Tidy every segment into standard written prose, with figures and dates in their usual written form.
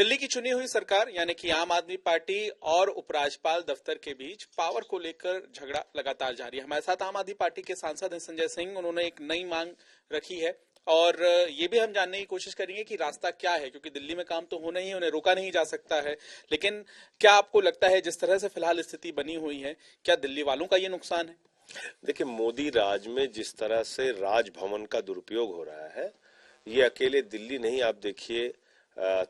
दिल्ली की चुनी हुई सरकार यानी कि आम आदमी पार्टी और उपराज्यपाल दफ्तर के बीच पावर को लेकर झगड़ा लगातार जारी है। हमारे साथ आम आदमी पार्टी के सांसद हैं संजय सिंह। उन्होंने एक नई मांग रखी है और ये भी हम जानने की कोशिश करेंगे कि रास्ता क्या है, क्योंकि दिल्ली में काम तो होना ही है, उन्हें रोका नहीं जा सकता है। लेकिन क्या आपको लगता है जिस तरह से फिलहाल स्थिति बनी हुई है, क्या दिल्ली वालों का ये नुकसान है? देखिए, मोदी राज में जिस तरह से राजभवन का दुरुपयोग हो रहा है, ये अकेले दिल्ली नहीं। आप देखिए,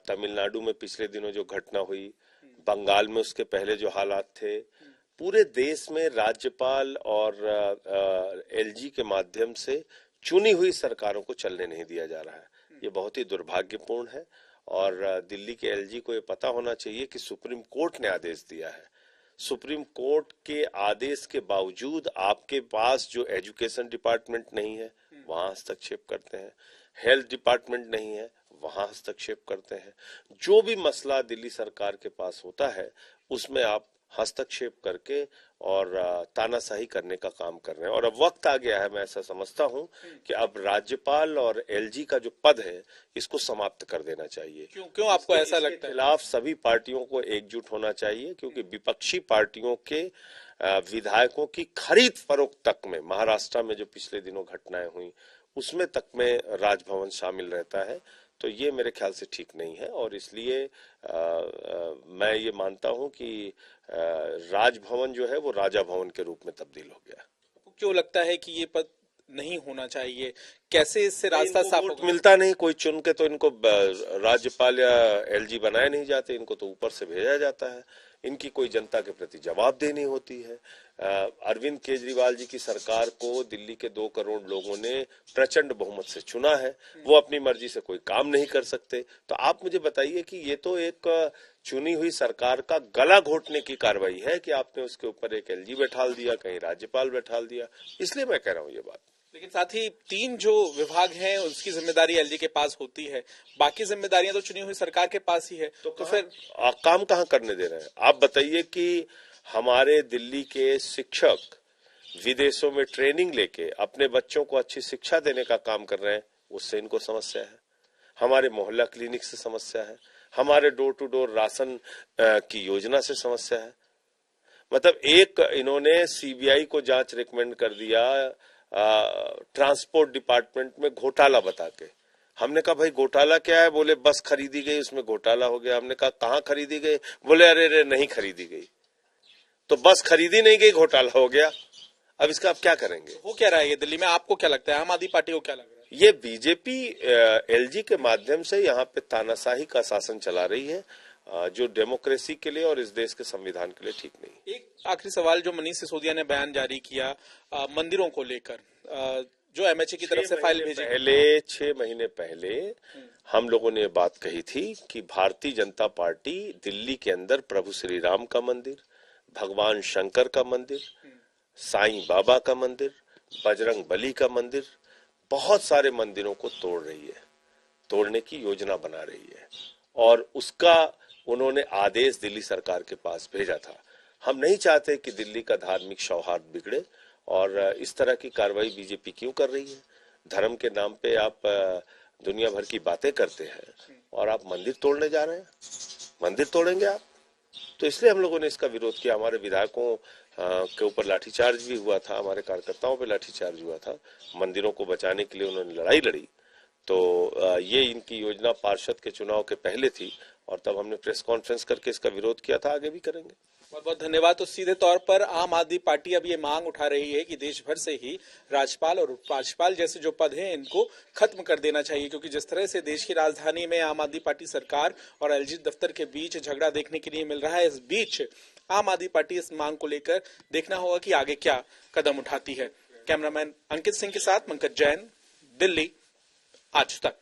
तमिलनाडु में पिछले दिनों जो घटना हुई, बंगाल में उसके पहले जो हालात थे, पूरे देश में राज्यपाल और एलजी के माध्यम से चुनी हुई सरकारों को चलने नहीं दिया जा रहा है। ये बहुत ही दुर्भाग्यपूर्ण है और दिल्ली के एलजी को ये पता होना चाहिए कि सुप्रीम कोर्ट ने आदेश दिया है। सुप्रीम कोर्ट के आदेश के बावजूद आपके पास जो एजुकेशन डिपार्टमेंट नहीं है, वहां हस्तक्षेप करते हैं, हेल्थ डिपार्टमेंट नहीं है, वहां हस्तक्षेप करते हैं। जो भी मसला दिल्ली सरकार के पास होता है, उसमें आप हस्तक्षेप करके और तानाशाही करने का काम कर रहे हैं। और अब वक्त आ गया है, मैं ऐसा समझता हूं कि अब राज्यपाल और एलजी का जो पद है, इसको समाप्त कर देना चाहिए। क्यों आपको ऐसा लगता है? खिलाफ सभी पार्टियों को एकजुट होना चाहिए, क्योंकि विपक्षी पार्टियों के विधायकों की खरीद फरोख्त तक में, महाराष्ट्र में जो पिछले दिनों घटनाएं हुई, उसमें तक में राजभवन शामिल रहता है। तो ये मेरे ख्याल से ठीक नहीं है और इसलिए मैं ये मानता हूं कि राजभवन जो है वो राजा भवन के रूप में तब्दील हो गया। क्यों लगता है कि ये पद नहीं होना चाहिए? कैसे इससे रास्ता साफ होगा? मिलता नहीं, कोई चुन के तो इनको राज्यपाल या एलजी बनाए नहीं जाते, इनको तो ऊपर से भेजा जाता है। इनकी कोई जनता के प्रति जवाबदेही नहीं होती है। अरविंद केजरीवाल जी की सरकार को दिल्ली के 2 करोड़ लोगों ने प्रचंड बहुमत से चुना है, वो अपनी मर्जी से कोई काम नहीं कर सकते। तो आप मुझे बताइए कि ये तो एक चुनी हुई सरकार का गला घोटने की कार्रवाई है कि आपने उसके ऊपर एक एलजी बैठाल दिया, कहीं राज्यपाल बैठाल दिया। इसलिए मैं कह रहा हूँ ये बात। लेकिन साथ ही 3 जो विभाग हैं उसकी जिम्मेदारी एलजी के पास होती है, बाकी जिम्मेदारियां तो चुनी हुई सरकार के पास ही है। तो फिर काम कहाँ करने दे रहे हैं? आप बताइए कि हमारे दिल्ली के शिक्षक विदेशों में ट्रेनिंग लेके अपने बच्चों को अच्छी शिक्षा देने का काम कर रहे हैं, उससे इनको समस्या है। हमारे मोहल्ला क्लिनिक से समस्या है, हमारे डोर टू डोर राशन की योजना से समस्या है। मतलब एक इन्होंने सीबीआई को जांच रिकमेंड कर दिया ट्रांसपोर्ट डिपार्टमेंट में घोटाला बता के। हमने कहा भाई घोटाला क्या है? बोले बस खरीदी गई, उसमें घोटाला हो गया। हमने कहा कहाँ खरीदी गई? बोले अरे नहीं खरीदी गई। तो बस खरीदी नहीं गई, घोटाला हो गया। अब इसका आप क्या करेंगे? वो क्या रहा है ये दिल्ली में? आपको क्या लगता है, आम आदमी पार्टी को क्या लग रहा है? ये बीजेपी एलजी के माध्यम से यहाँ पे तानाशाही का शासन चला रही है, जो डेमोक्रेसी के लिए और इस देश के संविधान के लिए ठीक नहीं। एक आखिरी सवाल, जो मनीष सिसोदिया ने बयान जारी किया मंदिरों को लेकर, जो एमएचए की तरफ से फाइल भेजी, 6 महीने पहले हम लोगों ने बात कही थी कि भारतीय जनता पार्टी दिल्ली के अंदर प्रभु श्री राम का मंदिर, भगवान शंकर का मंदिर, साईं बाबा का मंदिर, बजरंग बली का मंदिर, बहुत सारे मंदिरों को तोड़ रही है, तोड़ने की योजना बना रही है और उसका उन्होंने आदेश दिल्ली सरकार के पास भेजा था। हम नहीं चाहते कि दिल्ली का धार्मिक सौहार्द बिगड़े और इस तरह की कार्रवाई बीजेपी क्यों कर रही है? धर्म के नाम पे आप दुनिया भर की बातें करते हैं और आप मंदिर तोड़ने जा रहे हैं। मंदिर तोड़ेंगे आप? तो इसलिए हम लोगों ने इसका विरोध किया। हमारे विधायकों के ऊपर लाठीचार्ज भी हुआ था, हमारे कार्यकर्ताओं पे लाठीचार्ज हुआ था। मंदिरों को बचाने के लिए उन्होंने लड़ाई लड़ी। तो ये इनकी योजना पार्षद के चुनाव के पहले थी और तब हमने प्रेस कॉन्फ्रेंस करके इसका विरोध किया था, आगे भी करेंगे। बहुत बहुत धन्यवाद। तो सीधे तौर पर आम आदमी पार्टी अब ये मांग उठा रही है कि देश भर से ही राज्यपाल और उपराज्यपाल जैसे जो पद हैं इनको खत्म कर देना चाहिए, क्योंकि जिस तरह से देश की राजधानी में आम आदमी पार्टी सरकार और एलजी दफ्तर के बीच झगड़ा देखने के लिए मिल रहा है, इस बीच आम आदमी पार्टी इस मांग को लेकर देखना होगा कि आगे क्या कदम उठाती है। कैमरामैन अंकित सिंह के साथ मंकज जैन, दिल्ली, आज तक।